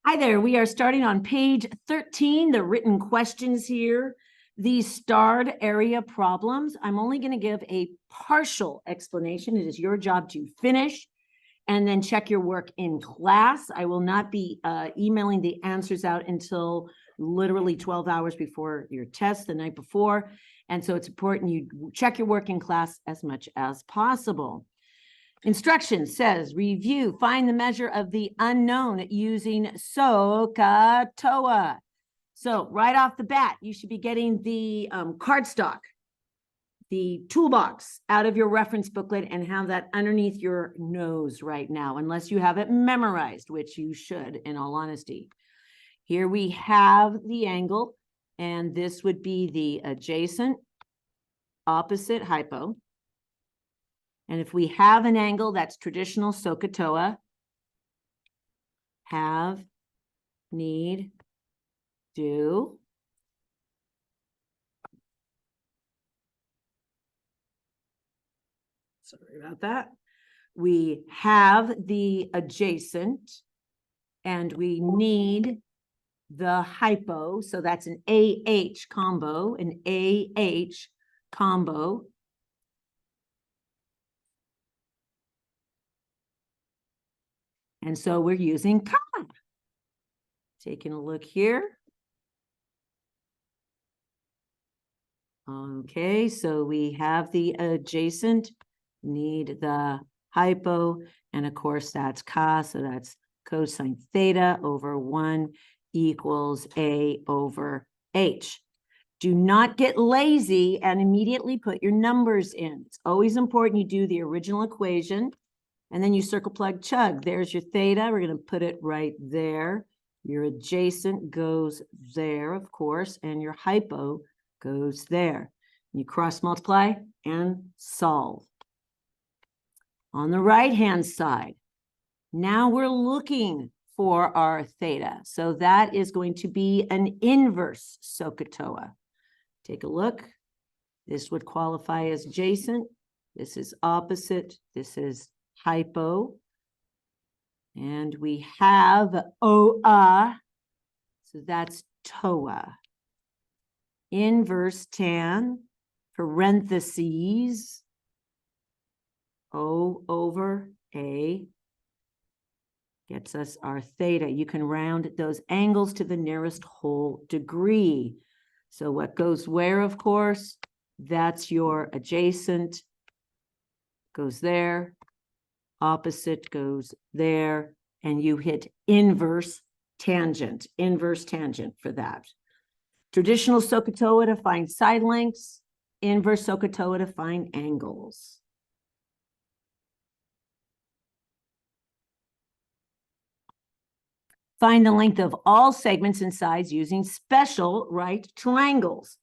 Hi there, we are starting on page 13, the written questions here. These starred area problems, I'm only going to give a partial explanation. It is your job to finish and then check your work in class. I will not be emailing the answers out until literally 12 hours before your test the night before. And so it's important you check your work in class as much as possible. Instruction says, review, find the measure of the unknown using SOHCAHTOA. So right off the bat, you should be getting the cardstock, the toolbox out of your reference booklet and have that underneath your nose right now, unless you have it memorized, which you should, in all honesty. Here we have the angle, and this would be the adjacent, opposite hypo. And if we have an angle that's traditional SOHCAHTOA, have, need, do. Sorry about that. We have the adjacent and we need the hypo. So that's an AH combo, an AH combo. And so we're using comma. Taking a look here. Okay, so we have the adjacent, need the hypo, and of course that's CA, so that's cosine theta over 1 equals A over H. Do not get lazy and immediately put your numbers in. It's always important you do the original equation, and then you circle plug chug. There's your theta. We're going to put it right there. Your adjacent goes there, of course, and your hypo goes there. You cross multiply and solve. On the right-hand side, now we're looking for our theta. So that is going to be an inverse SOHCAHTOA. Take a look. This would qualify as adjacent. This is opposite. This is hypo. And we have OA. So that's TOA. Inverse tan, parentheses, O over A gets us our theta. You can round those angles to the nearest whole degree. So what goes where, of course, that's your adjacent, goes there, opposite goes there, and you hit inverse tangent for that. Traditional SOHCAHTOA to find side lengths, inverse SOHCAHTOA to find angles. Find the length of all segments and sides using special right triangles.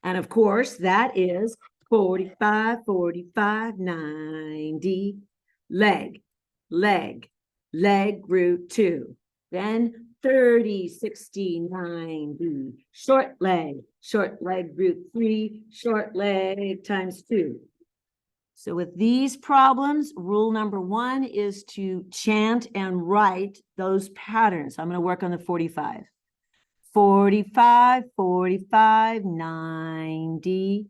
And of course, that is 45, 45, 90, leg, leg, leg, root 2. Then 30, 60, 90, short leg, root 3, short leg times 2. So with these problems, rule number 1 is to chant and write those patterns. I'm going to work on the 45. 45, 45, 90,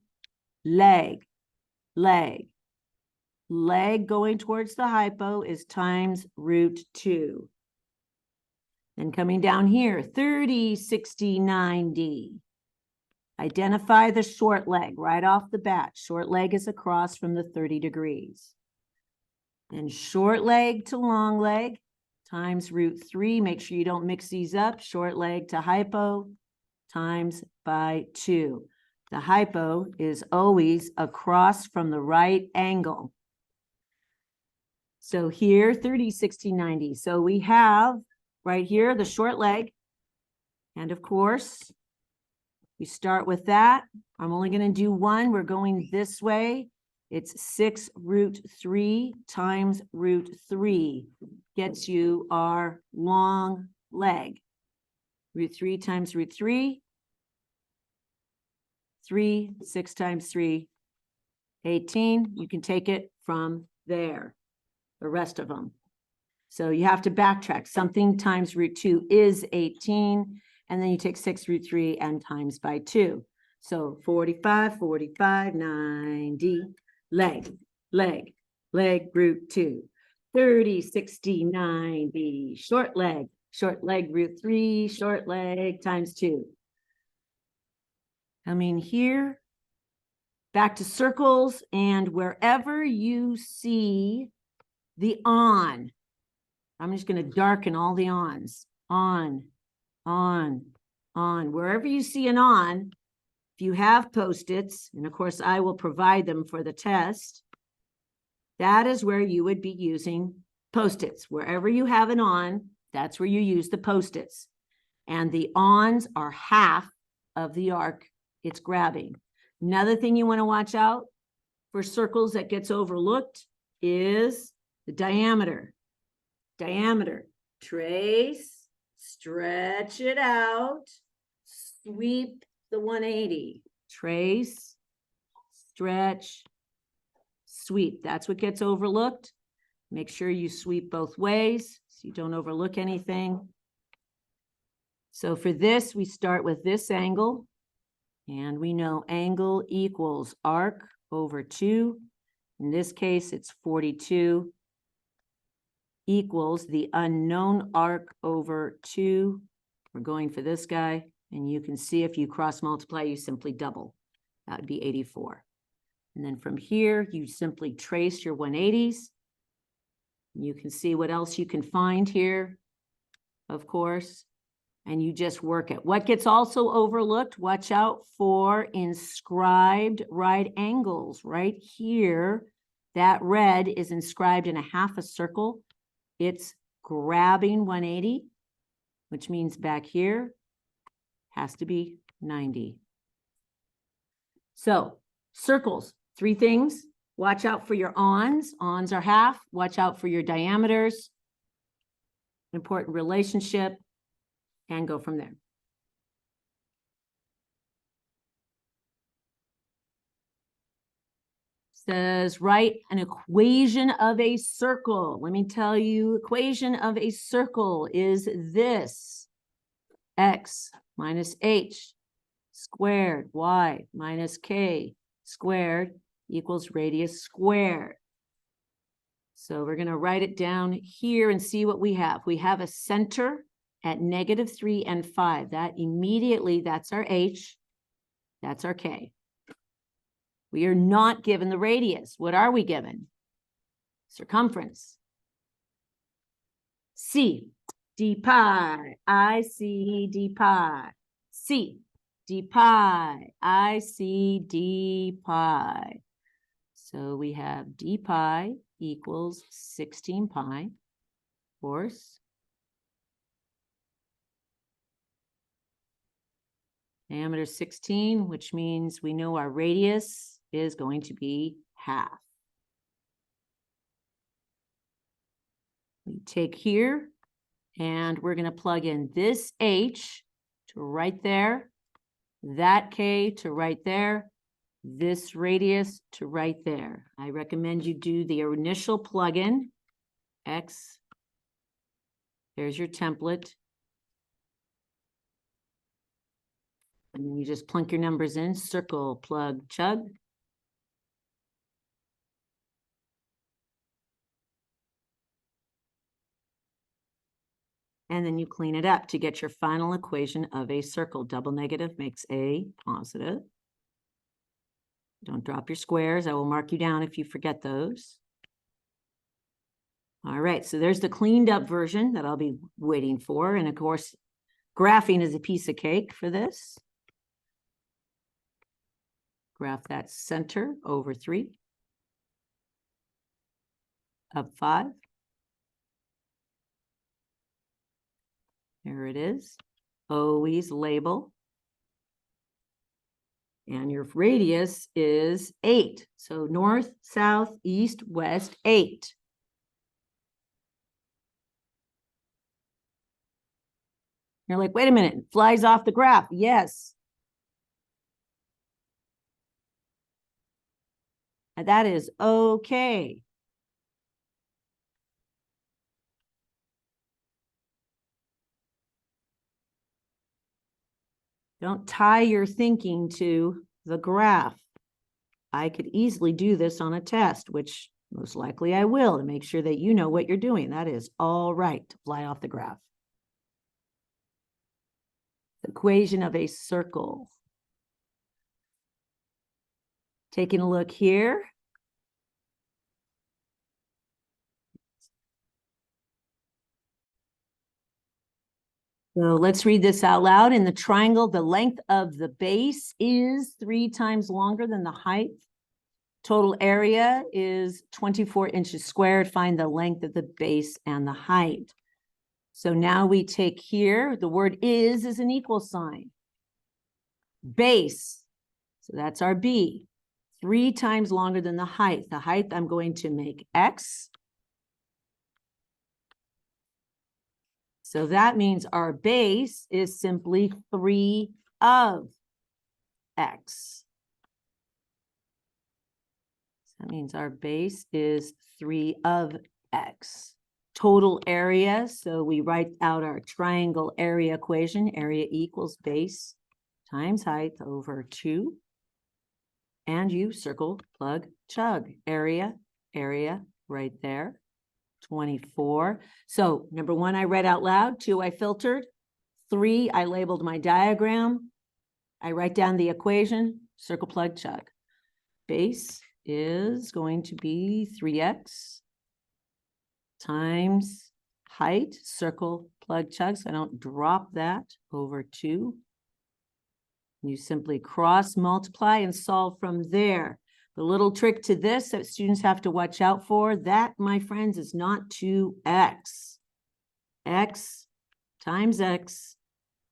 leg, leg. Leg going towards the hypo is times root 2. Then coming down here, 30, 60, 90. Identify the short leg right off the bat. Short leg is across from the 30 degrees. And short leg to long leg times root 3. Make sure you don't mix these up. Short leg to hypo times by 2. The hypo is always across from the right angle. So here, 30, 60, 90. So we have right here the short leg. And of course, we start with that. I'm only going to do one. We're going this way. It's 6 root 3 times root 3 gets you our long leg. Root 3 times root 3. 3, 6 times 3, 18. You can take it from there, the rest of them. So you have to backtrack. Something times root 2 is 18. And then you take 6 root 3 and times by 2. So 45, 45, 90. Leg, leg, leg, root 2. 30, 60, 90. Short leg, root 3, short leg times 2. I mean, here, back to circles, and wherever you see the on, I'm just going to darken all the ons. On, on. Wherever you see an on, if you have Post-its, and of course I will provide them for the test, that is where you would be using Post-its. Wherever you have an on, that's where you use the Post-its. And the ons are half of the arc it's grabbing. Another thing you want to watch out for circles that gets overlooked is the diameter. Diameter. Trace, stretch it out, sweep the 180. Trace, stretch, sweep. That's what gets overlooked. Make sure you sweep both ways so you don't overlook anything. So for this, we start with this angle, and we know angle equals arc over 2. In this case, it's 42 equals the unknown arc over 2. We're going for this guy, and you can see if you cross multiply, you simply double. That would be 84. And then from here, you simply trace your 180s. You can see what else you can find here, of course, and you just work it. What gets also overlooked, watch out for inscribed right angles. Right here, that red is inscribed in a half a circle. It's grabbing 180, which means back here has to be 90. So circles, 3 things. Watch out for your ons. Ons are half. Watch out for your diameters. Important relationship. And go from there. Says write an equation of a circle. Let me tell you, equation of a circle is this: x minus h squared y minus k squared equals radius squared. So we're going to write it down here and see what we have. We have a center at -3 and 5. That immediately, that's our h, that's our k. We are not given the radius. What are we given? Circumference. C, d pi, I c d pi. C, d pi, I c d pi. So we have d pi equals 16 pi, of course. Diameter 16, which means we know our radius is going to be half. We take here, and we're going to plug in this h to right there, that k to right there, this radius to right there. I recommend you do the initial plug-in, x. There's your template. And then you just plunk your numbers in, circle, plug, chug. And then you clean it up to get your final equation of a circle. Double negative makes a positive. Don't drop your squares. I will mark you down if you forget those. All right, so there's the cleaned up version that I'll be waiting for. And of course, graphing is a piece of cake for this. Graph that center over 3 of 5. There it is. Always label. And your radius is 8. So north, south, east, west, 8. You're like, wait a minute, it flies off the graph. Yes. And that is okay. Don't tie your thinking to the graph. I could easily do this on a test, which most likely I will, to make sure that you know what you're doing. That is all right to fly off the graph. Equation of a circle. Taking a look here. So let's read this out loud. In the triangle, the length of the base is 3 times longer than the height. Total area is 24 inches squared. Find the length of the base and the height. So now we take here, the word is an equal sign. Base, so that's our B, 3 times longer than the height. The height I'm going to make X. So that means our base is simply 3 of X. That means our base is 3 of X. Total area, so we write out our triangle area equation. Area equals base times height over 2. And you circle, plug, chug. Area right there, 24. So number 1, I read out loud. 2, I filtered. 3, I labeled my diagram. I write down the equation, circle, plug, chug. Base is going to be 3x times height, circle, plug, chug, so I don't drop that, over 2. You simply cross multiply and solve from there. The little trick to this that students have to watch out for, that, my friends, is not 2x. X times x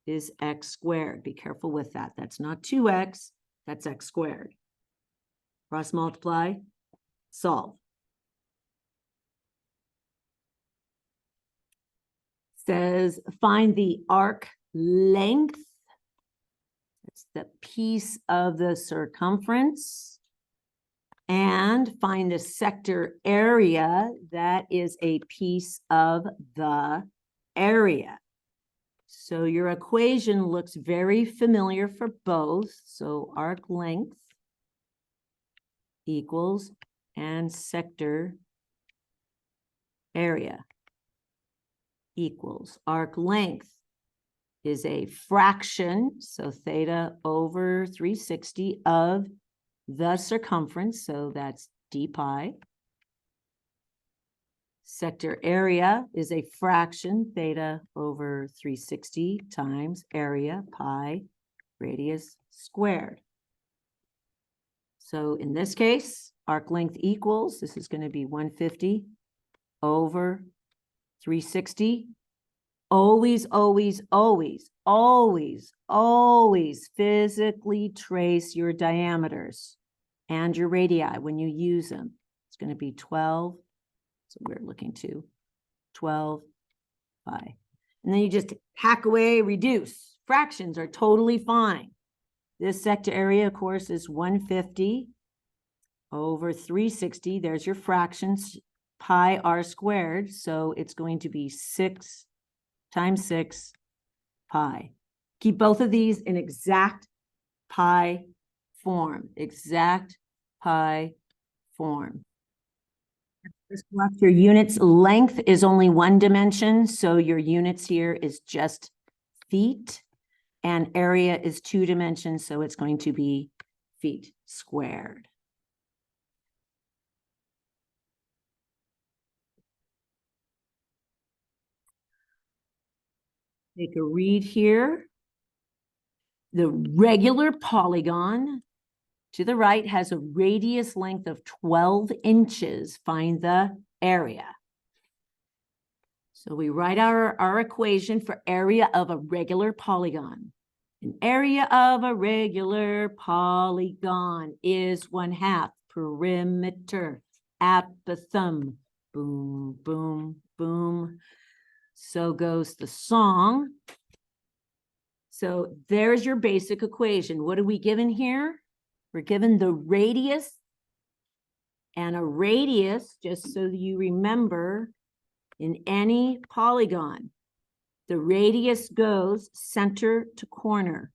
is x squared. Be careful with that. That's not 2x, that's x squared. Cross multiply, solve. Says find the arc length. It's the piece of the circumference. And find the sector area. That is a piece of the area. So your equation looks very familiar for both. So arc length equals and sector area equals. Arc length is a fraction, so theta over 360 of the circumference, so that's d pi. Sector area is a fraction, theta over 360 times area, pi, radius squared. So in this case, arc length equals, this is going to be 150 over 360. Always, always, always, always, always physically trace your diameters and your radii when you use them. It's going to be 12. So we're looking to 12 pi. And then you just hack away, reduce. Fractions are totally fine. This sector area, of course, is 150 over 360. There's your fractions, pi r squared. So it's going to be 6 times 6 pi. Keep both of these in exact pi form. Exact pi form. Your units length is only 1 dimension, so your units here is just feet, and area is 2 dimensions, so it's going to be feet squared. Take a read here. The regular polygon to the right has a radius length of 12 inches. Find the area. So we write our equation for area of a regular polygon. An area of a regular polygon is 1/2 perimeter, apothem. Boom, boom, boom. So goes the song. So there's your basic equation. What are we given here? We're given the radius, and a radius, just so you remember, in any polygon, the radius goes center to corner.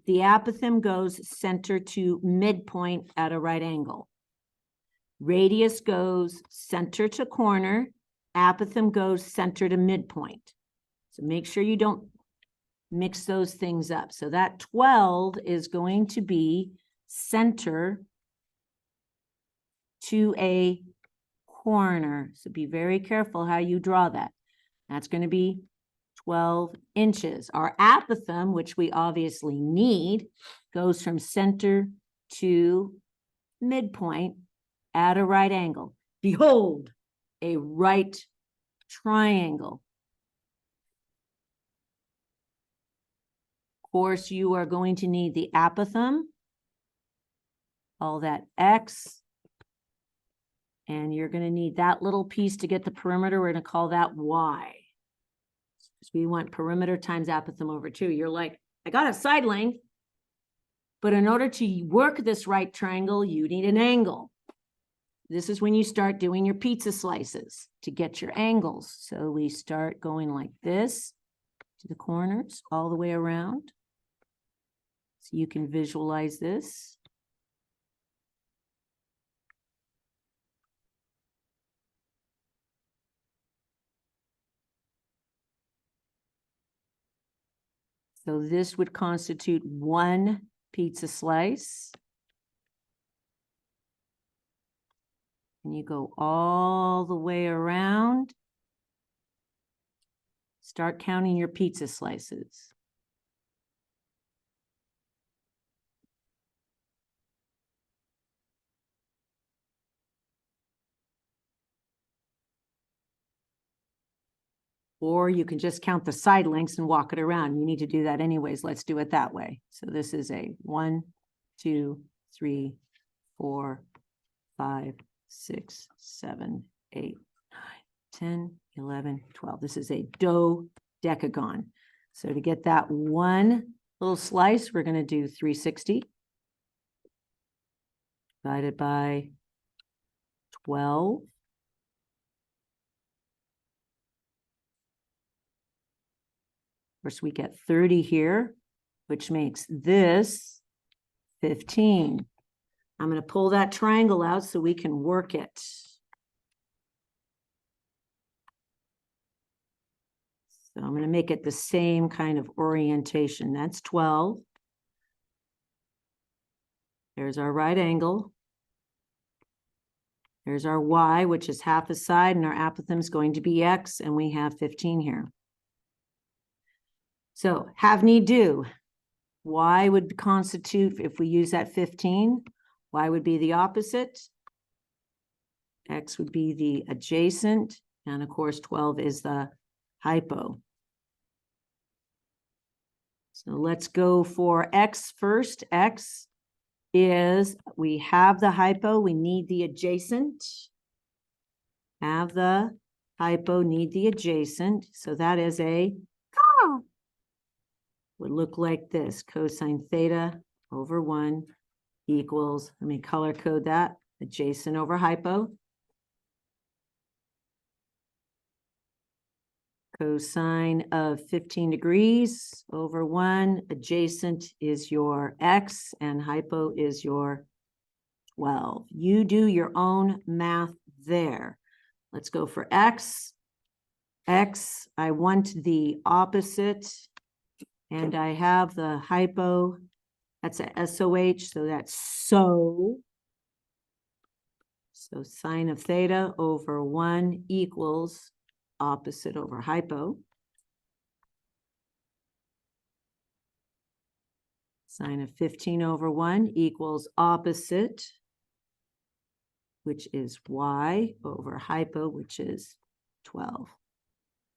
the apothem goes center to midpoint at a right angle. Radius goes center to corner. Apothem goes center to midpoint. So make sure you don't mix those things up. So that 12 is going to be center to a corner. So be very careful how you draw that. That's going to be 12 inches. Our apothem, which we obviously need, goes from center to midpoint at a right angle. Behold, a right triangle. Of course, you are going to need the apothem, all that X, and you're going to need that little piece to get the perimeter. We're going to call that Y. Because we want perimeter times apothem over 2. You're like, I got a side length, but in order to work this right triangle, you need an angle. This is when you start doing your pizza slices to get your angles. So we start going like this to the corners all the way around. So you can visualize this. So this would constitute one pizza slice. And you go all the way around. Start counting your pizza slices. Or you can just count the side lengths and walk it around. You need to do that anyways. Let's do it that way. So this is a 1, 2, 3, 4, 5, 6, 7, 8, 9, 10, 11, 12. This is a dodecagon. So to get that one little slice, we're going to do 360 divided by 12. Of course, we get 30 here, which makes this 15. I'm going to pull that triangle out so we can work it. So I'm going to make it the same kind of orientation. That's 12. There's our right angle. There's our Y, which is half a side, and our apothem is going to be X, and we have 15 here. So have, need, do. Y would constitute, if we use that 15, Y would be the opposite. X would be the adjacent. And of course, 12 is the hypo. So let's go for X first. X is, we have the hypo, we need the adjacent. Have the hypo, need the adjacent. So that is a, would look like this. Cosine theta over 1 equals, let me color code that, adjacent over hypo. Cosine of 15 degrees over 1, adjacent is your X and hypo is your 12. You do your own math there. Let's go for X. X, I want the opposite, and I have the hypo, that's a SOH, so that's so. So sine of theta over 1 equals opposite over hypo. Sine of 15 over 1 equals opposite, which is Y, over hypo, which is 12.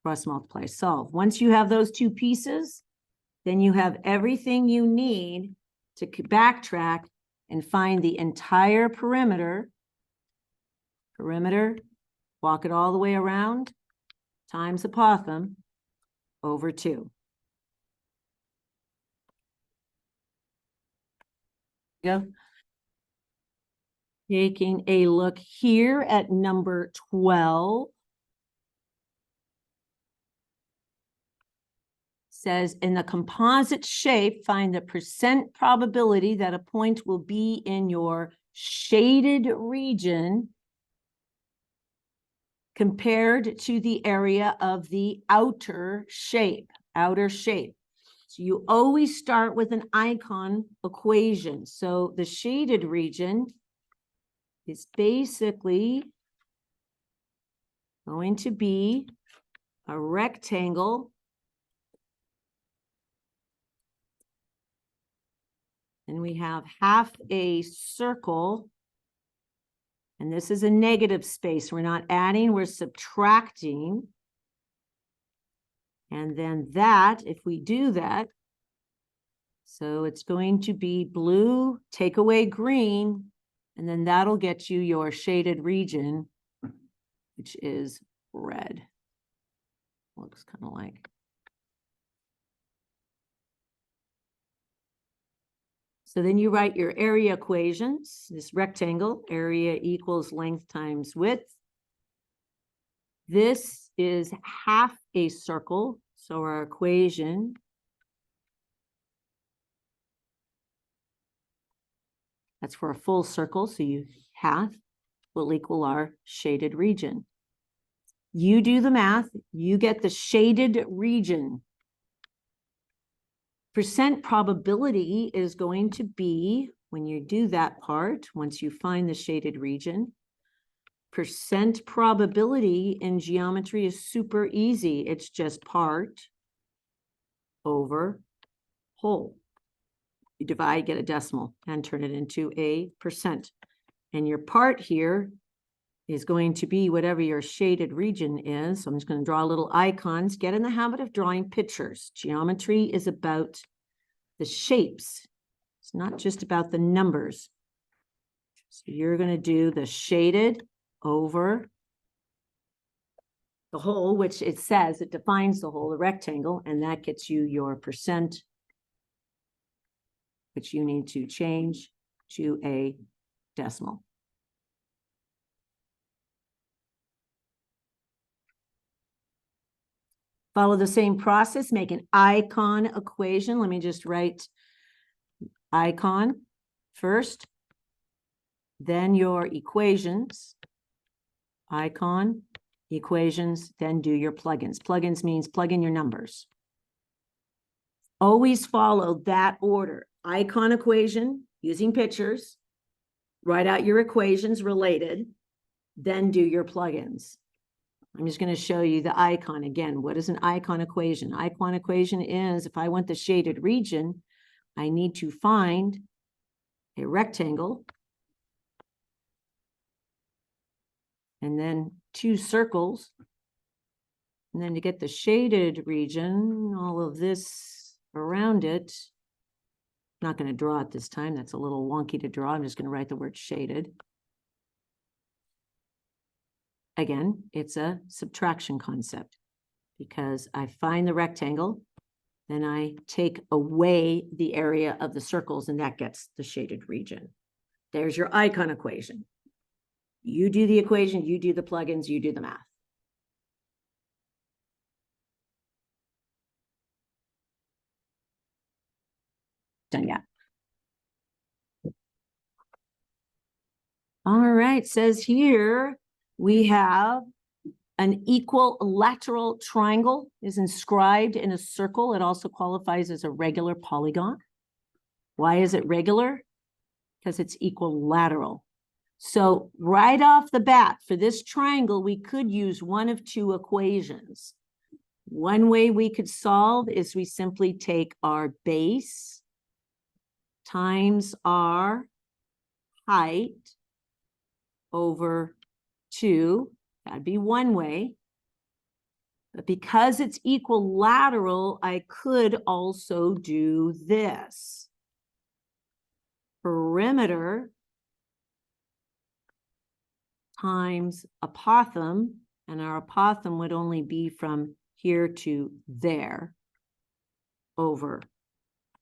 Cross multiply, solve. Once you have those two pieces, then you have everything you need to backtrack and find the entire perimeter. Walk it all the way around, times apothem over 2. Go. Taking a look here at number 12. says in the composite shape, find the percent probability that a point will be in your shaded region compared to the area of the outer shape. So you always start with an icon equation. So the shaded region is basically going to be a rectangle. And we have half a circle. And this is a negative space. We're not adding, we're subtracting. And then that, if we do that, so it's going to be blue, take away green, and then that'll get you your shaded region, which is red. Looks kind of like. So then you write your area equations, this rectangle, area equals length times width. This is half a circle, so our equation that's for a full circle, so you half will equal our shaded region. You do the math, you get the shaded region. Percent probability is going to be, when you do that part, once you find the shaded region, percent probability in geometry is super easy. It's just part over whole. You divide, get a decimal, and turn it into a percent. And your part here is going to be whatever your shaded region is. So I'm just going to draw little icons. Get in the habit of drawing pictures. Geometry is about the shapes. It's not just about the numbers. So you're going to do the shaded over the whole, which it says, it defines the whole, the rectangle, and that gets you your percent, which you need to change to a decimal. Follow the same process, make an icon equation. Let me just write icon first, then your equations, icon, equations, then do your plugins. Plugins means plug in your numbers. Always follow that order. Icon equation, using pictures, write out your equations related, then do your plugins. I'm just going to show you the icon again. What is an icon equation? Icon equation is, if I want the shaded region, I need to find a rectangle and then two circles. And then to get the shaded region, all of this around it, I'm not going to draw it this time. That's a little wonky to draw. I'm just going to write the word shaded. Again, it's a subtraction concept because I find the rectangle, then I take away the area of the circles, and that gets the shaded region. There's your icon equation. You do the equation, you do the plugins, you do the math. Done yet. All right, says here we have an equilateral triangle is inscribed in a circle. It also qualifies as a regular polygon. Why is it regular? Because it's equilateral. So right off the bat, for this triangle, we could use one of two equations. One way we could solve is we simply take our base times our height over 2. That'd be one way. But because it's equilateral, I could also do this. Perimeter times apothem, and our apothem would only be from here to there, over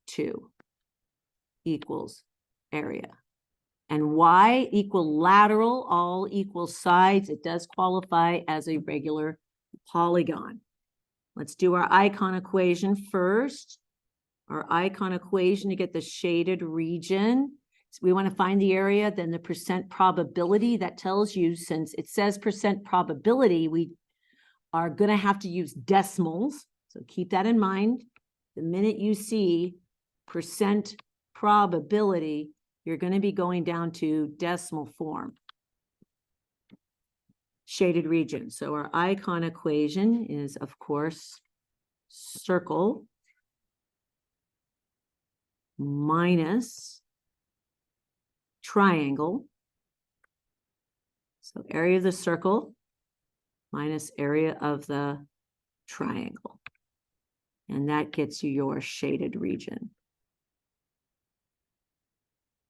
2 equals area. And why equilateral, all equal sides? It does qualify as a regular polygon. Let's do our icon equation first. Our icon equation to get the shaded region. So we want to find the area, then the percent probability. That tells you, since it says percent probability, we are going to have to use decimals. So keep that in mind. The minute you see percent probability, you're going to be going down to decimal form. Shaded region. So our icon equation is, of course, circle minus triangle. So area of the circle minus area of the triangle. And that gets you your shaded region.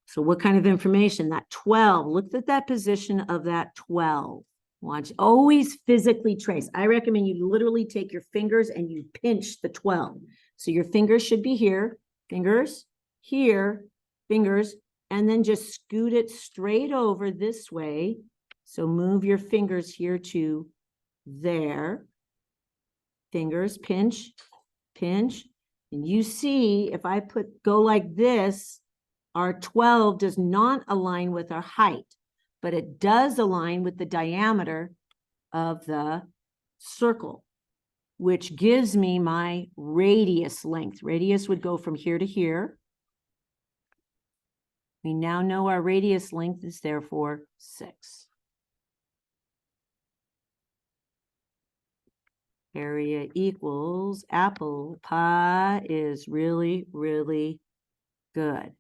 So what kind of information? That 12. Look at that position of that 12. Watch. Always physically trace. I recommend you literally take your fingers and you pinch the 12. So your fingers should be here. Fingers, here, fingers, and then just scoot it straight over this way. So move your fingers here to there. Fingers, pinch, pinch. And you see, if I go like this, our 12 does not align with our height, but it does align with the diameter of the circle, which gives me my radius length. Radius would go from here to here. We now know our radius length is therefore 6. Area equals apple pie is really, really good.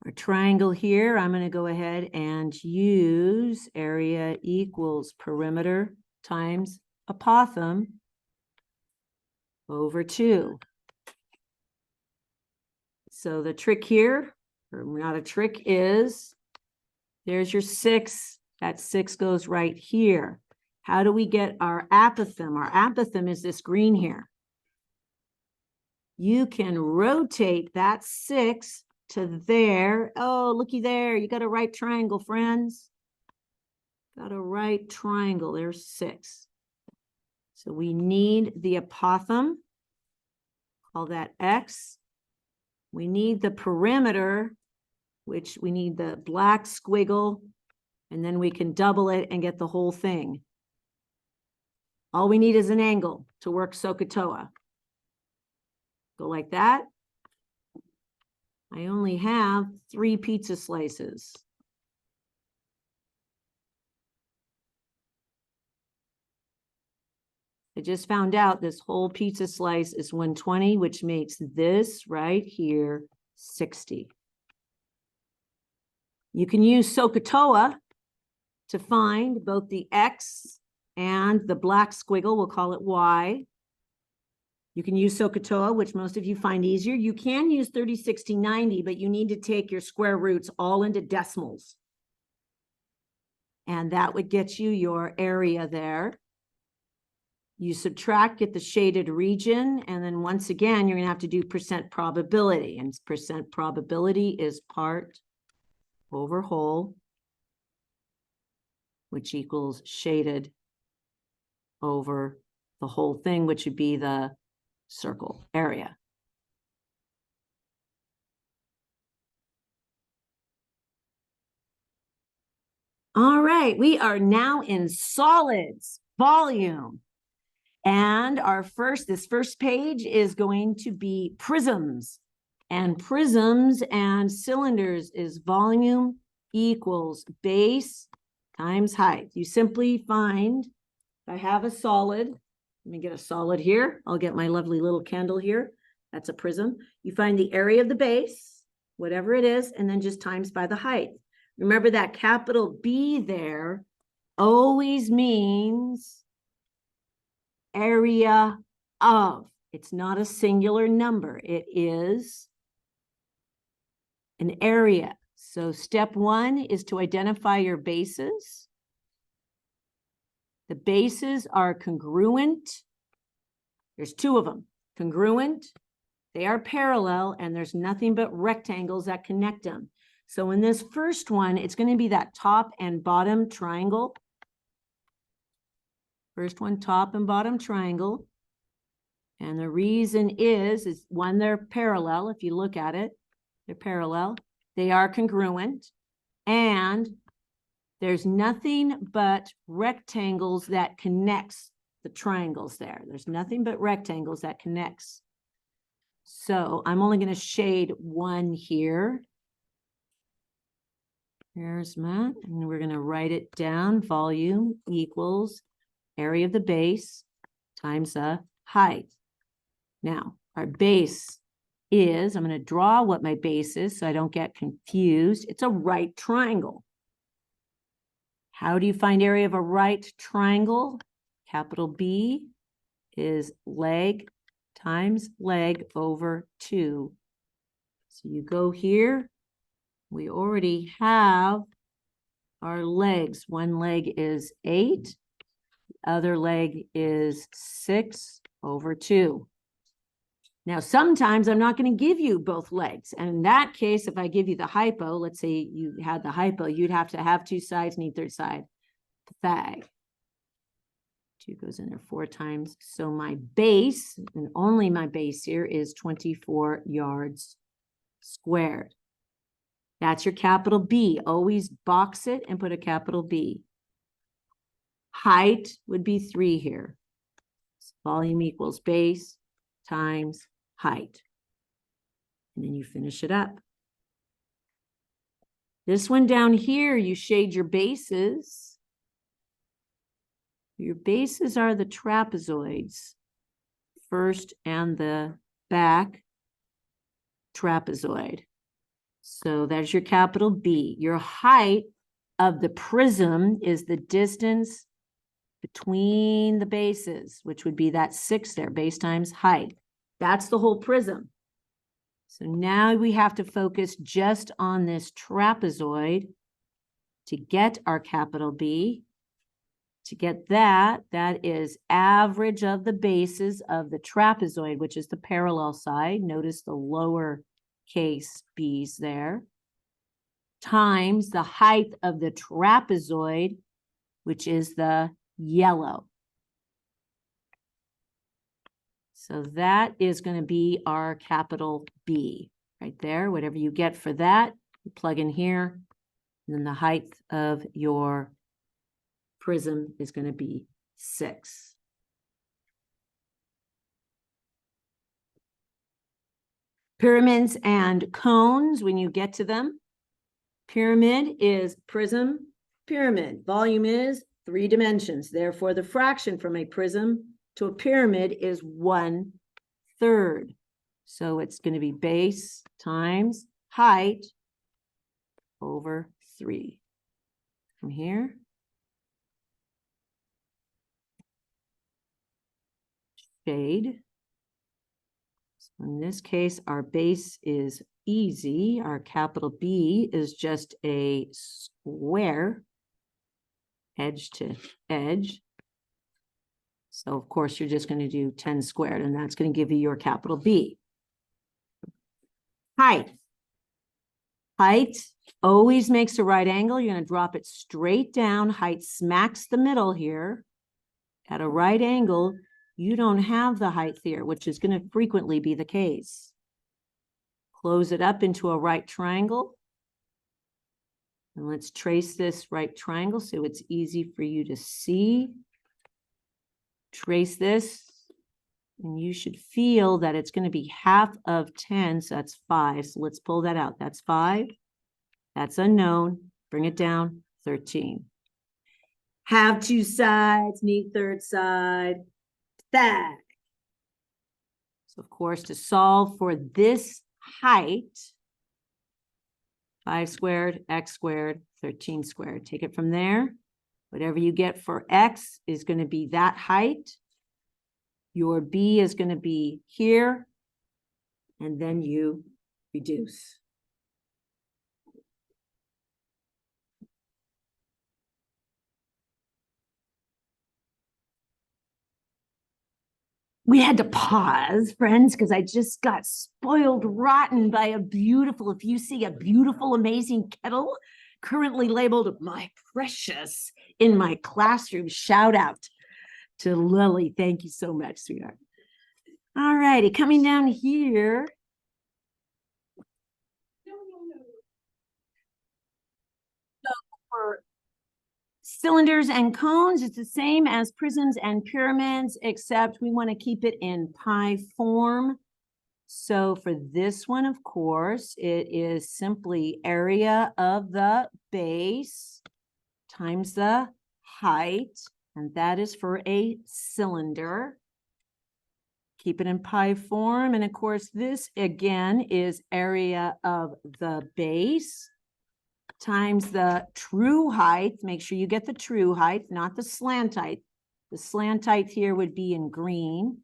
Our triangle here, I'm going to go ahead and use area equals perimeter times apothem over 2. So the trick here, or not a trick, is there's your 6. That 6 goes right here. How do we get our apothem? Our apothem is this green here. You can rotate that 6 to there. Oh, looky there. You got a right triangle, friends. Got a right triangle. There's 6. So we need the apothem. Call that X. We need the perimeter, which we need the black squiggle, and then we can double it and get the whole thing. All we need is an angle to work SOHCAHTOA. Go like that. I only have 3 pizza slices. I just found out this whole pizza slice is 120, which makes this right here 60. You can use SOHCAHTOA to find both the X and the black squiggle. We'll call it Y. You can use SOHCAHTOA, which most of you find easier. You can use 30, 60, 90, but you need to take your square roots all into decimals. And that would get you your area there. You subtract, get the shaded region, and then once again, you're going to have to do percent probability. And percent probability is part over whole, which equals shaded over the whole thing, which would be the circle area. All right, we are now in solids, volume. And this first page is going to be prisms. And prisms and cylinders is volume equals base times height. You simply find, if I have a solid, let me get a solid here. I'll get my lovely little candle here. That's a prism. You find the area of the base, whatever it is, and then just times by the height. Remember that capital B there always means area of. It's not a singular number. It is an area. So step 1 is to identify your bases. The bases are congruent. There's 2 of them. Congruent, they are parallel, and there's nothing but rectangles that connect them. So in this first one, it's going to be that top and bottom triangle. First one, top and bottom triangle. And the reason is one, they're parallel. If you look at it, they're parallel. They are congruent. And there's nothing but rectangles that connects the triangles there. There's nothing but rectangles that connects. So I'm only going to shade one here. Here's my, and we're going to write it down. Volume equals area of the base times the height. Now, our base is, I'm going to draw what my base is so I don't get confused. It's a right triangle. How do you find area of a right triangle? Capital B is leg times leg over 2. So you go here. We already have our legs. One leg is 8. The other leg is 6 over 2. Now, sometimes I'm not going to give you both legs. And in that case, if I give you the hypo, let's say you had the hypo, you'd have to have 2 sides, need third side. Pythag. 2 goes in there 4 times. So my base, and only my base here, is 24 yards squared. That's your capital B. Always box it and put a capital B. Height would be 3 here. So volume equals base times height. And then you finish it up. This one down here, you shade your bases. Your bases are the trapezoids, first and the back trapezoid. So there's your capital B. Your height of the prism is the distance between the bases, which would be that 6 there, base times height. That's the whole prism. So now we have to focus just on this trapezoid to get our capital B. To get that, that is average of the bases of the trapezoid, which is the parallel side. Notice the lower case b's there, times the height of the trapezoid, which is the yellow. So that is going to be our capital B right there. Whatever you get for that, you plug in here, and then the height of your prism is going to be 6. Pyramids and cones, when you get to them, pyramid is prism, pyramid. Volume is 3 dimensions. Therefore, the fraction from a prism to a pyramid is 1/3. So it's going to be base times height over 3. From here, shade. So in this case, our base is easy. Our capital B is just a square, edge to edge. So of course, you're just going to do 10 squared, and that's going to give you your capital B. Height. Height always makes a right angle. You're going to drop it straight down. Height smacks the middle here. At a right angle, you don't have the height here, which is going to frequently be the case. Close it up into a right triangle. And let's trace this right triangle so it's easy for you to see. Trace this, and you should feel that it's going to be half of 10, so that's 5. So let's pull that out. That's 5. That's unknown. Bring it down, 13. Have 2 sides, need third side. That. So of course, to solve for this height, 5 squared, x squared, 13 squared. Take it from there. Whatever you get for x is going to be that height. Your b is going to be here. And then you reduce. We had to pause, friends, because I just got spoiled rotten by a beautiful, if you see a beautiful, amazing kettle, currently labeled my precious in my classroom, shout out to Lily. Thank you so much, sweetheart. All righty, coming down here. So for cylinders and cones, it's the same as prisms and pyramids, except we want to keep it in pi form. So for this one, of course, it is simply area of the base times the height, and that is for a cylinder. Keep it in pi form, and of course, this again is area of the base times the true height. Make sure you get the true height, not the slant height. The slant height here would be in green,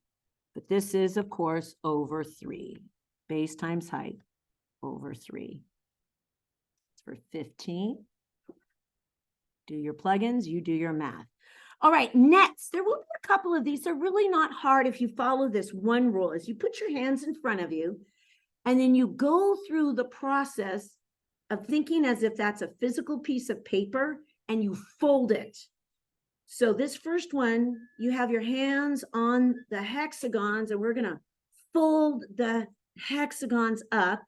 but this is, of course, over 3. Base times height over 3. It's for 15. Do your plugins, you do your math. All right, nets. There will be a couple of these. They're really not hard if you follow this one rule. Is you put your hands in front of you, and then you go through the process of thinking as if that's a physical piece of paper, and you fold it. So this first one, you have your hands on the hexagons, and we're going to fold the hexagons up,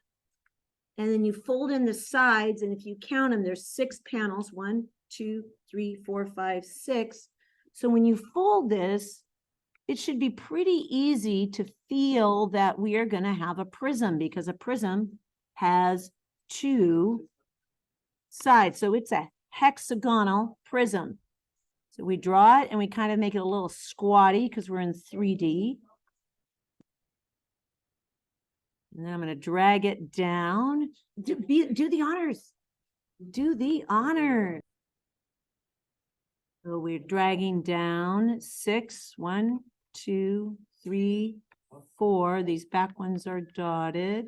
and then you fold in the sides, and if you count them, there's 6 panels, 1, 2, 3, 4, 5, 6. So when you fold this, it should be pretty easy to feel that we are going to have a prism, because a prism has 2 sides. So it's a hexagonal prism. So we draw it and we kind of make it a little squatty because we're in 3D. And then I'm going to drag it down. Do the honors. Do the honors. So we're dragging down 6, 1, 2, 3, 4. These back ones are dotted.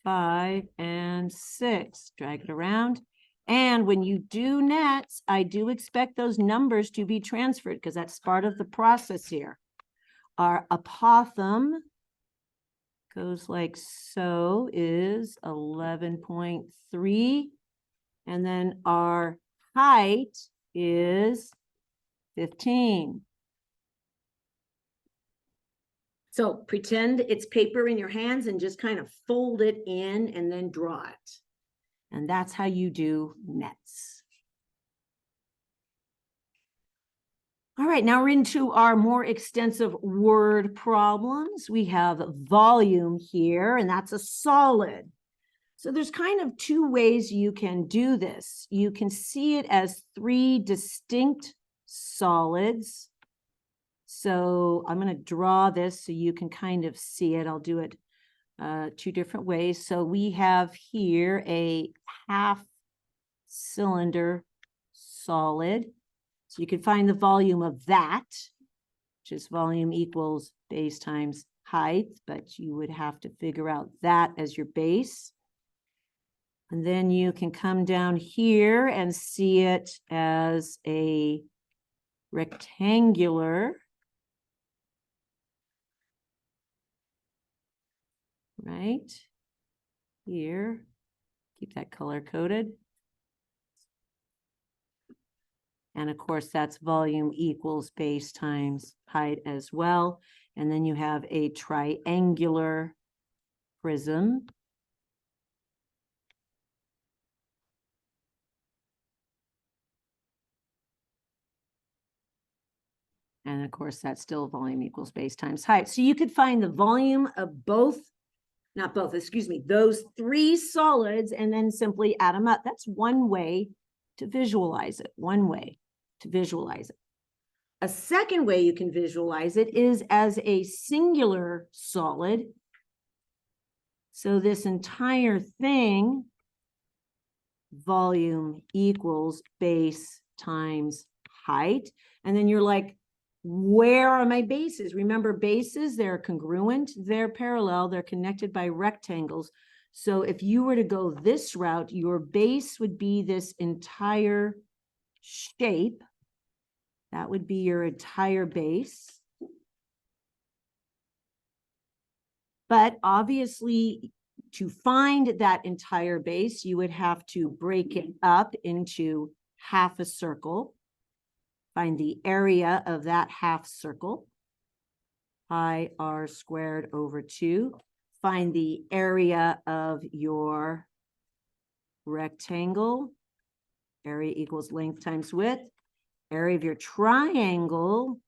5 and 6. Drag it around. And when you do nets, I do expect those numbers to be transferred because that's part of the process here. Our apothem goes like so, is 11.3. And then our height is 15. So pretend it's paper in your hands and just kind of fold it in and then draw it. And that's how you do nets. All right, now we're into our more extensive word problems. We have volume here, and that's a solid. So there's kind of 2 ways you can do this. You can see it as 3 distinct solids. So I'm going to draw this so you can kind of see it. I'll do it 2 different ways. So we have here a half cylinder solid. So you can find the volume of that, which is volume equals base times height, but you would have to figure out that as your base. And then you can come down here and see it as a rectangular, right here. Keep that color coded. And of course, that's volume equals base times height as well. And then you have a triangular prism. And of course, that's still volume equals base times height. So you could find the volume of both, not both, excuse me, those 3 solids and then simply add them up. That's one way to visualize it, one way to visualize it. A second way you can visualize it is as a singular solid. So this entire thing, volume equals base times height. And then you're like, where are my bases? Remember, bases, they're congruent, they're parallel, they're connected by rectangles. So if you were to go this route, your base would be this entire shape. That would be your entire base. But obviously, to find that entire base, you would have to break it up into half a circle. Find the area of that half circle. Pi r squared over 2. Find the area of your rectangle. Area equals length times width. Area of your triangle.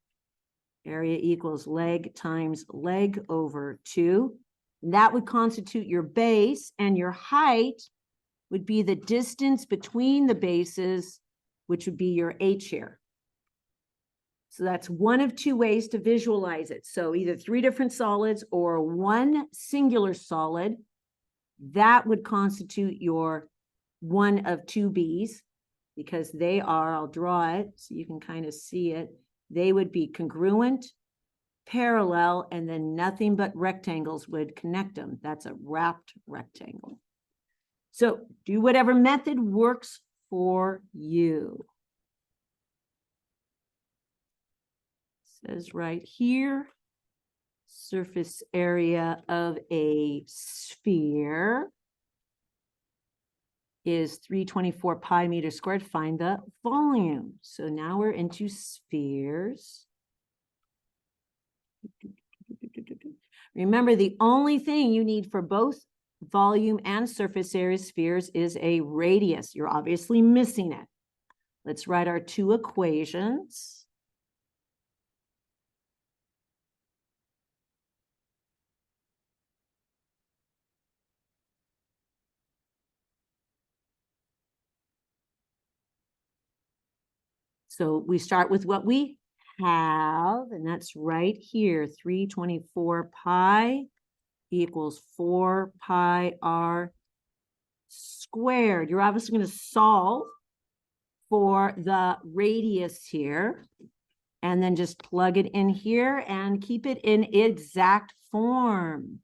Area equals leg times leg over 2. That would constitute your base, and your height would be the distance between the bases, which would be your h here. So that's one of two ways to visualize it. So either 3 different solids or one singular solid. That would constitute your one of two B's, because they are, I'll draw it so you can kind of see it. They would be congruent, parallel, and then nothing but rectangles would connect them. That's a wrapped rectangle. So do whatever method works for you. It says right here, surface area of a sphere is 324 pi meters squared. Find the volume. So now we're into spheres. Remember, the only thing you need for both volume and surface area spheres is a radius. You're obviously missing it. Let's write our two equations. So we start with what we have, and that's right here, 324 pi equals 4 pi r squared. You're obviously going to solve for the radius here, and then just plug it in here and keep it in exact form.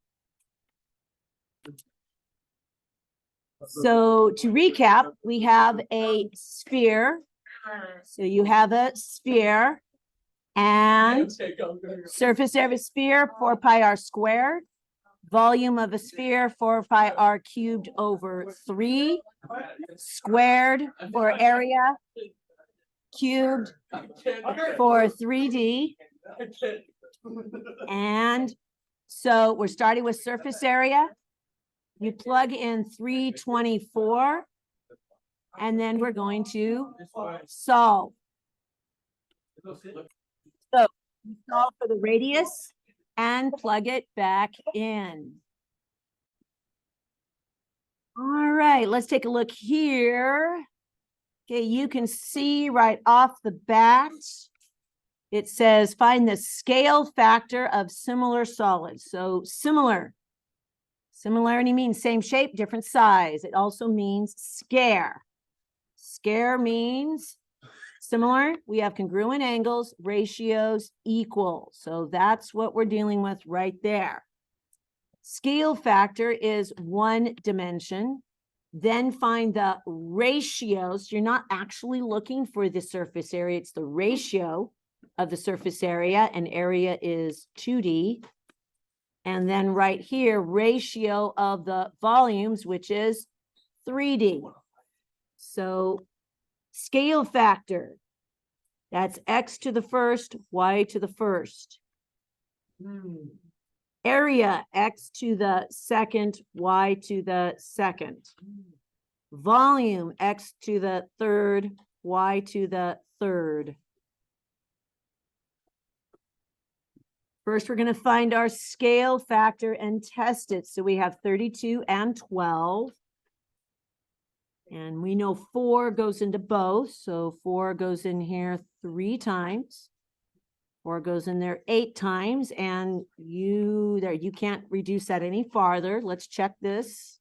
So to recap, we have a sphere. So you have a sphere, and surface area of a sphere, 4 pi r squared. Volume of a sphere, 4 pi r cubed over 3, squared for area, cubed for 3D. And so we're starting with surface area. You plug in 324, and then we're going to solve. So solve for the radius and plug it back in. All right, let's take a look here. Okay, you can see right off the bat, it says find the scale factor of similar solids. So similarity means same shape, different size. It also means scare. Scare means similar. We have congruent angles, ratios equal. So that's what we're dealing with right there. Scale factor is one dimension. Then find the ratios. You're not actually looking for the surface area. It's the ratio of the surface area, and area is 2D. And then right here, ratio of the volumes, which is 3D. So scale factor, that's x to the first, y to the first. Area, x to the second, y to the second. Volume, x to the third, y to the third. First, we're going to find our scale factor and test it. So we have 32 and 12. And we know 4 goes into both. So 4 goes in here 3 times. 4 goes in there 8 times. And you can't reduce that any farther. Let's check this.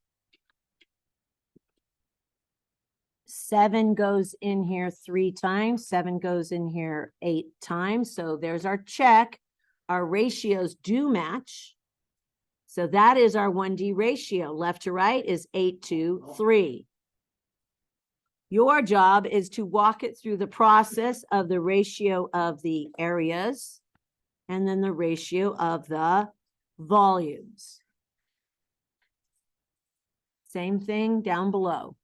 7 goes in here 3 times. 7 goes in here 8 times. So there's our check. Our ratios do match. So that is our 1D ratio. Left to right is 8 to 3. Your job is to walk it through the process of the ratio of the areas and then the ratio of the volumes. Same thing down below.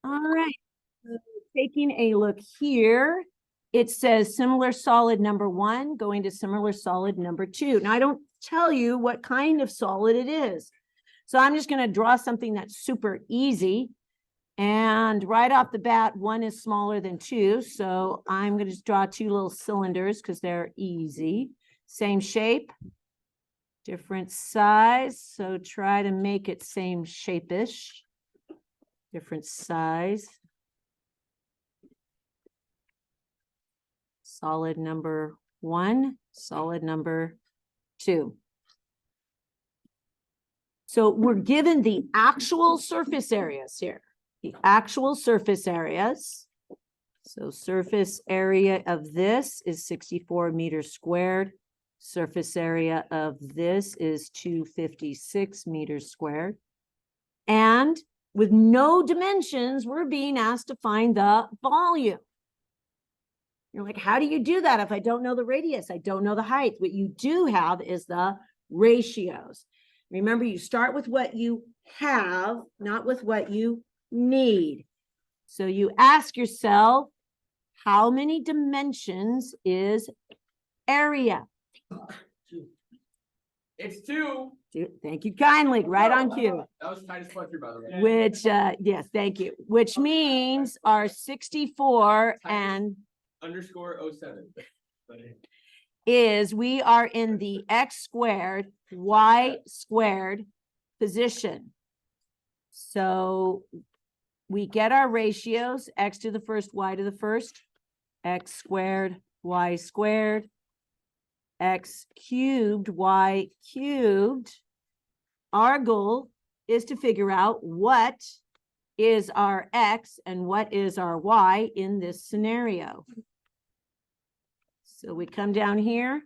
All right. So taking a look here, it says similar solid number 1 going to similar solid number 2. Now, I don't tell you what kind of solid it is. So I'm just going to draw something that's super easy. And right off the bat, 1 is smaller than 2. So I'm going to just draw 2 little cylinders because they're easy. Same shape, different size. So try to make it same shape-ish. Different size. Solid number 1, solid number 2. So we're given the actual surface areas here. The actual surface areas. So surface area of this is 64 meters squared. Surface area of this is 256 meters squared. And with no dimensions, we're being asked to find the volume. You're like, how do you do that if I don't know the radius? I don't know the height. What you do have is the ratios. Remember, you start with what you have, not with what you need. So you ask yourself, how many dimensions is area? It's 2. Thank you kindly, right on cue. That was Titus Fletcher, by the way. Which, yes, thank you. Which means our 64 and _07. is we are in the x squared, y squared position. So we get our ratios, x to the first, y to the first, x squared, y squared, x cubed, y cubed. Our goal is to figure out what is our x and what is our y in this scenario. So we come down here,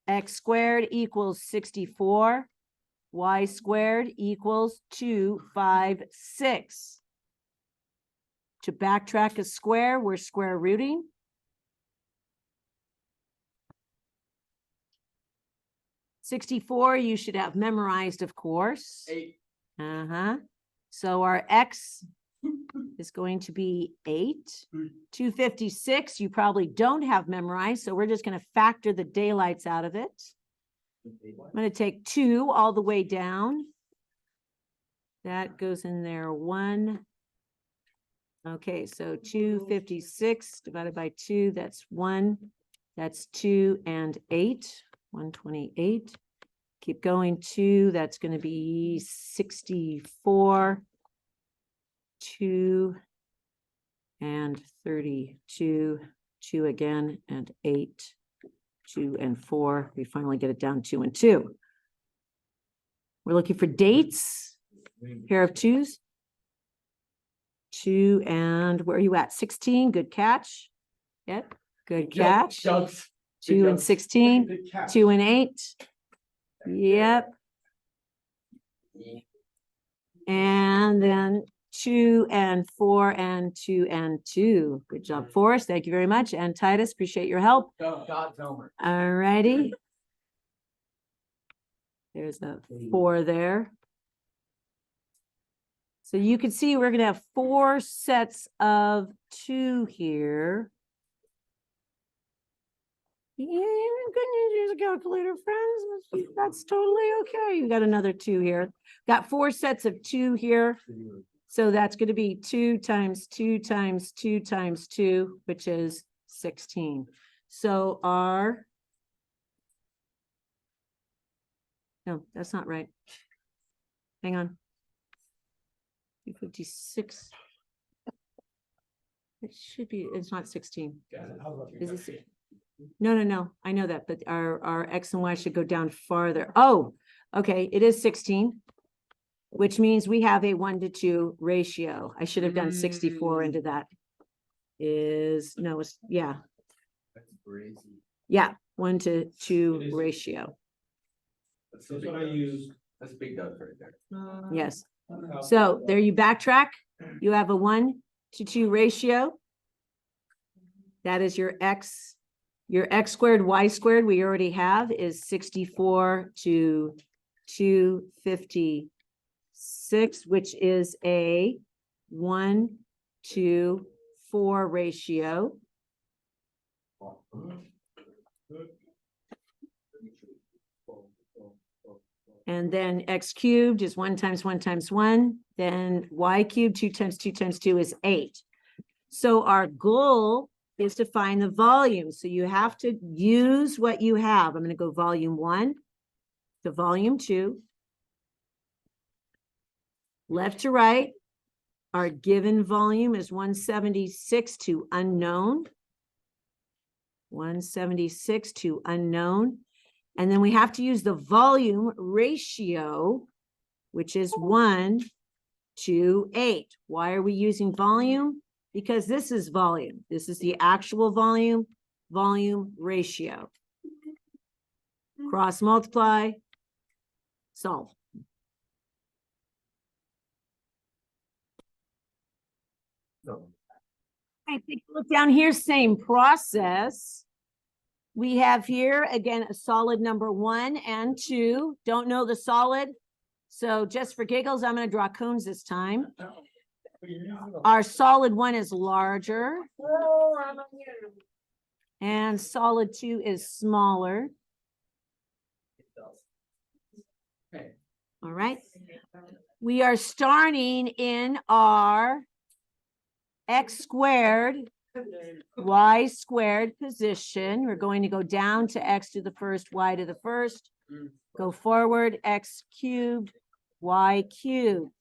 x squared equals 64, y squared equals 256. To backtrack a square, we're square rooting. $64 you should have memorized, of course. 8. So our x is going to be 8. 256 you probably don't have memorized, so we're just going to factor the daylights out of it. I'm going to take 2 all the way down. That goes in there 1. Okay, so 256 divided by 2, that's 1. That's 2 and 8, 128. Keep going, 2, that's going to be 64. 2 and 32, 2 again, and 8, 2 and 4. We finally get it down 2 and 2. We're looking for dates, pair of 2s. 2 and where are you at? 16, good catch. Yep, good catch. 2 and 16, 2 and 8. Yep. And then 2 and 4 and 2 and 2. Good job, Forrest. Thank you very much. And Titus, appreciate your help. God's homework. All righty. There's a 4 there. So you can see we're going to have 4 sets of 2 here. Yeah, good news, use a calculator, friends. That's totally okay. You got another 2 here. Got 4 sets of 2 here. So that's going to be 2 times 2 times 2 times 2, which is 16. So our, no, that's not right. Hang on. 256. It should be, it's not 16. Is it? No. I know that, but our X and Y should go down farther. Oh, okay. It is 16, which means we have a 1-to-2 ratio. I should have done 64 into that. No, it's, yeah. That's crazy. Yeah, 1-to-2 ratio. That's what I use. That's big guns right there. Yes. So there you backtrack. You have a 1-to-2 ratio. That is your X. Your X squared, Y squared, we already have is 64 to 256, which is a 1 to 4 ratio. And then x cubed is 1 times 1 times 1. Then y cubed, 2 times 2 times 2 is 8. So our goal is to find the volume. So you have to use what you have. I'm going to go volume 1 to volume 2. Left to right. Our given volume is 176 to unknown. 176 to unknown. And then we have to use the volume ratio, which is 1 to 8. Why are we using volume? Because this is volume. This is the actual volume, volume ratio. Cross multiply, solve. Okay, take a look down here, same process. We have here, again, a solid number 1 and 2. Don't know the solid. So just for giggles, I'm going to draw cones this time. Our solid 1 is larger. And solid 2 is smaller. All right. We are starting in our x squared, y squared position. We're going to go down to x to the first, y to the first. Go forward, x cubed, y cubed.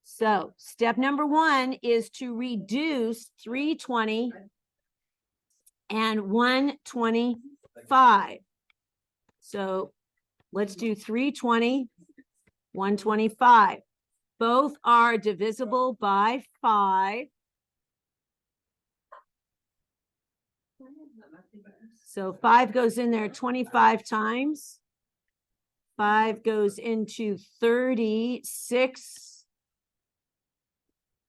So step number 1 is to reduce 320 and 125. So let's do 320, 125. Both are divisible by 5. So 5 goes in there 25 times. 5 goes into 36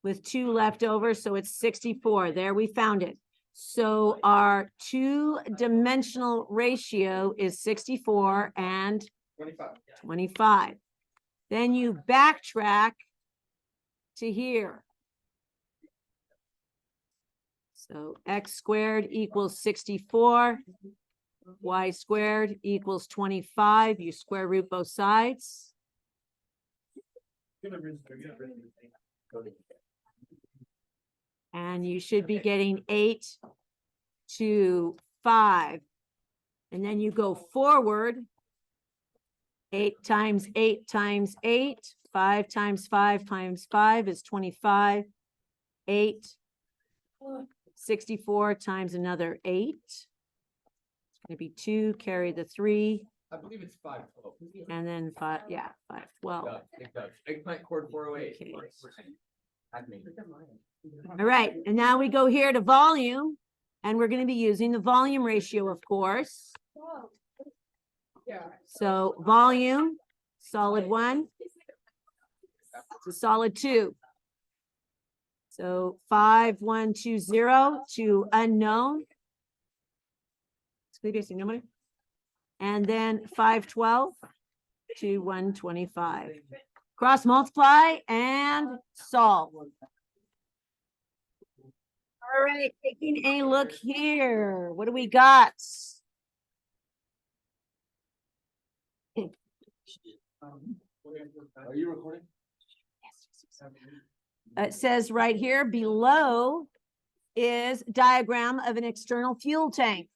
with 2 left over. So it's 64. There, we found it. So our 2-dimensional ratio is 64 and 25. Then you backtrack to here. So x squared equals 64. Y squared equals 25. You square root both sides. And you should be getting 8 to 5. And then you go forward. 8 times 8 times 8. 5 times 5 times 5 is 25. 8. 64 times another 8. It's going to be 2, carry the 3. I believe it's 512. And then 5, yeah, 512. Eggplant cord 408. Okay. Admin. All right, and now we go here to volume, and we're going to be using the volume ratio, of course. So volume, solid 1 to solid 2. So 5120 to unknown. And then 512 to 125. Cross multiply and solve. All right, taking a look here. What do we got? Are you recording? It says right here below is diagram of an external fuel tank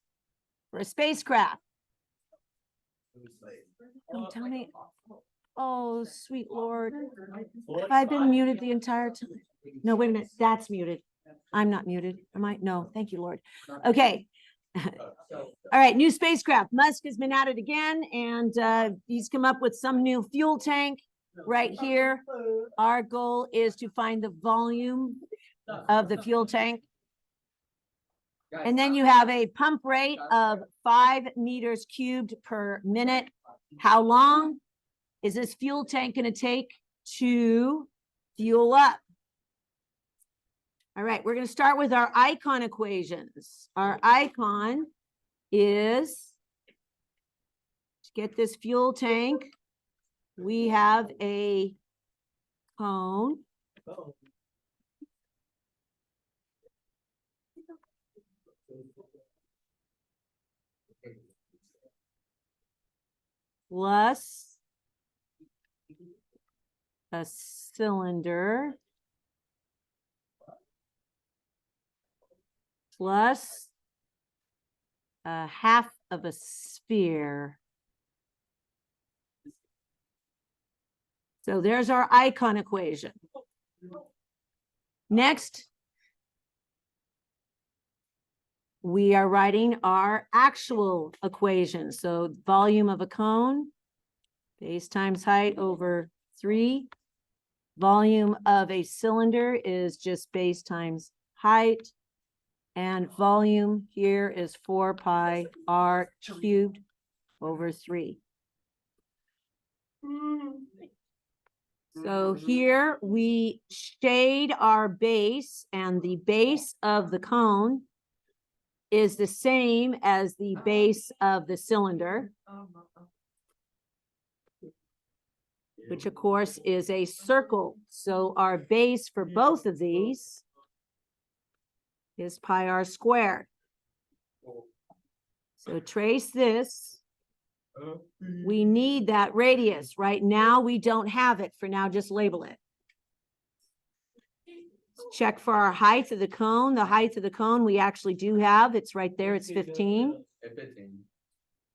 for a spacecraft. Don't tell me. Oh, sweet Lord. Have I been muted the entire time? No, wait a minute. That's muted. I'm not muted. Am I? No, thank you, Lord. Okay. All right, new spacecraft. Musk has been at it again, and he's come up with some new fuel tank right here. Our goal is to find the volume of the fuel tank. And then you have a pump rate of 5 meters cubed per minute. How long is this fuel tank going to take to fuel up? All right, we're going to start with our icon equations. Our icon is to get this fuel tank. We have a cone. plus a cylinder plus a half of a sphere. So there's our icon equation. Next, we are writing our actual equation. So volume of a cone, base times height over 3. Volume of a cylinder is just base times height. And volume here is 4 pi r cubed over 3. So here we shade our base, and the base of the cone is the same as the base of the cylinder, which of course is a circle. So our base for both of these is pi r squared. So trace this. We need that radius. Right now, we don't have it. For now, just label it. Check for our height of the cone. The height of the cone we actually do have. It's right there. It's 15.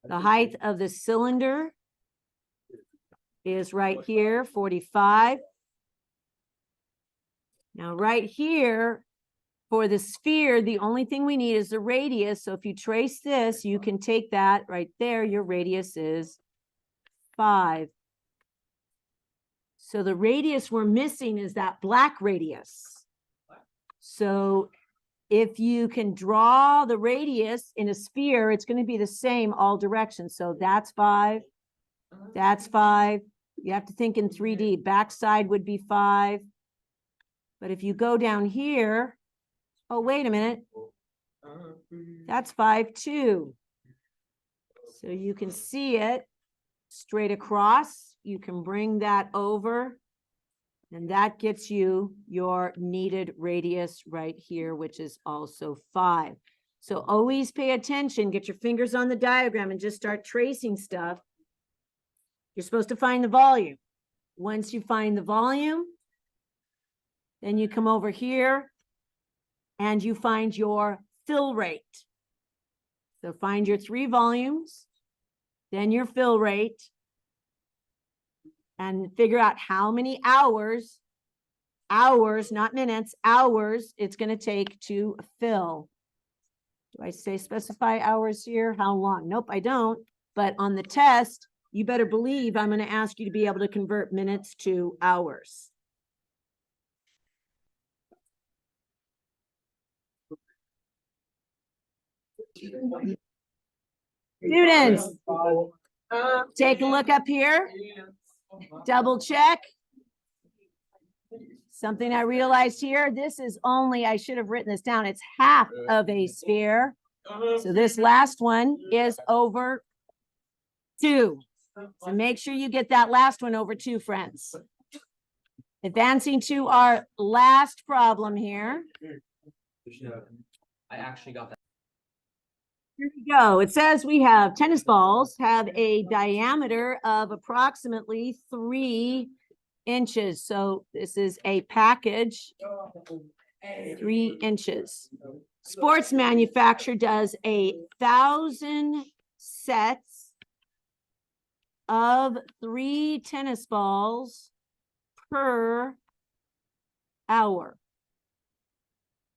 The height of the cylinder is right here, 45. Now, right here, for the sphere, the only thing we need is the radius. So if you trace this, you can take that right there. Your radius is 5. So the radius we're missing is that black radius. So if you can draw the radius in a sphere, it's going to be the same all directions. So that's 5. That's 5. You have to think in 3D. Backside would be 5. But if you go down here, oh, wait a minute. That's 5 too. So you can see it straight across. You can bring that over, and that gets you your needed radius right here, which is also 5. So always pay attention, get your fingers on the diagram and just start tracing stuff. You're supposed to find the volume. Once you find the volume, then you come over here and you find your fill rate. So find your 3 volumes, then your fill rate, and figure out how many hours, not minutes, hours it's going to take to fill. Do I say specify hours here? How long? Nope, I don't. But on the test, you better believe I'm going to ask you to be able to convert minutes to hours. Students, take a look up here. Double check. Something I realized here, this is only, I should have written this down, it's half of a sphere. So this last one is over 2. So make sure you get that last one over 2, friends. Advancing to our last problem here. I actually got that. Here we go. It says we have tennis balls have a diameter of approximately 3 inches. So this is a package, 3 inches. Sports manufacturer does 1,000 sets of 3 tennis balls per hour.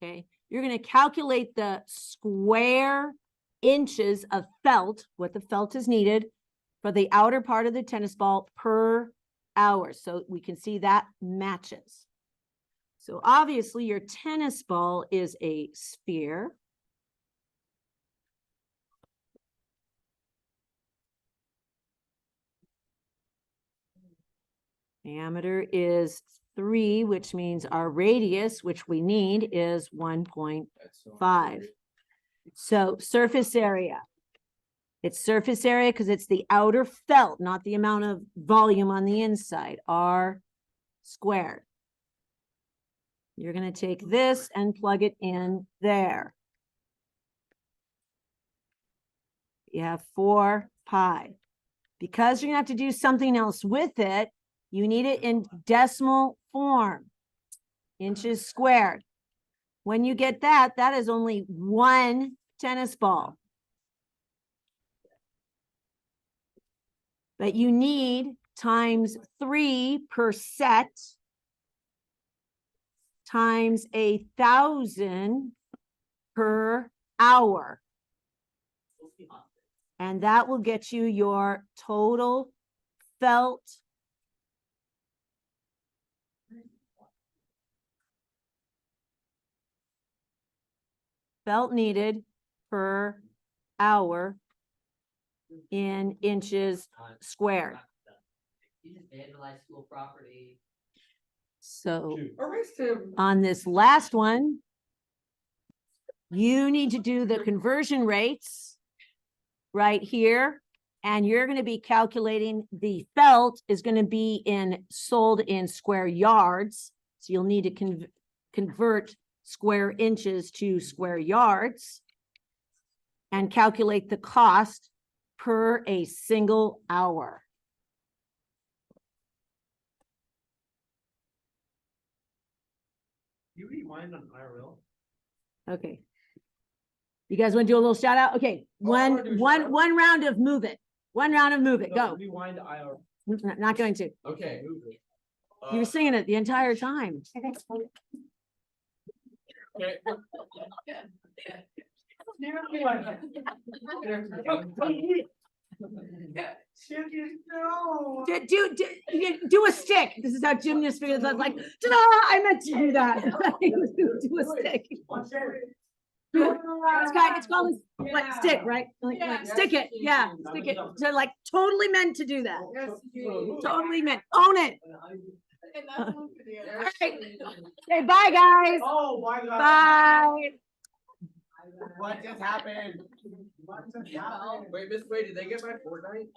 Okay, you're going to calculate the square inches of felt, what the felt is needed for the outer part of the tennis ball per hour. So we can see that matches. So obviously your tennis ball is a sphere. Diameter is 3, which means our radius, which we need, is 1.5. So surface area. It's surface area because it's the outer felt, not the amount of volume on the inside, r squared. You're going to take this and plug it in there. You have 4 pi. Because you're gonna have to do something else with it, you need it in decimal form. Inches squared. When you get that, that is only 1 tennis ball. But you need times 3 per set times 1,000 per hour. And that will get you your total felt needed per hour in inches squared. You just vandalize school property. So Arrest him. on this last one, you need to do the conversion rates right here. And you're going to be calculating the felt is going to be sold in square yards. So you'll need to convert square inches to square yards and calculate the cost per a single hour. You rewind on IRL? Okay. You guys want to do a little shout out? Okay, Oh, I wanna do a shout out. one round of move it. One round of move it. Go. Rewind to IRL. Not going to. Okay, move it. You were singing it the entire time. Okay. Do a stick. This is how gymnasts figure it out. Like, ta-da! I meant to do that. Do a stick. It's called like stick, right? Like stick it. Yeah, stick it. So like totally meant to do that. Totally meant. Own it. All right. Okay, bye guys. Oh my God. Bye. What just happened? What just happened? Wait, Miss Wade, did they get my Fortnite?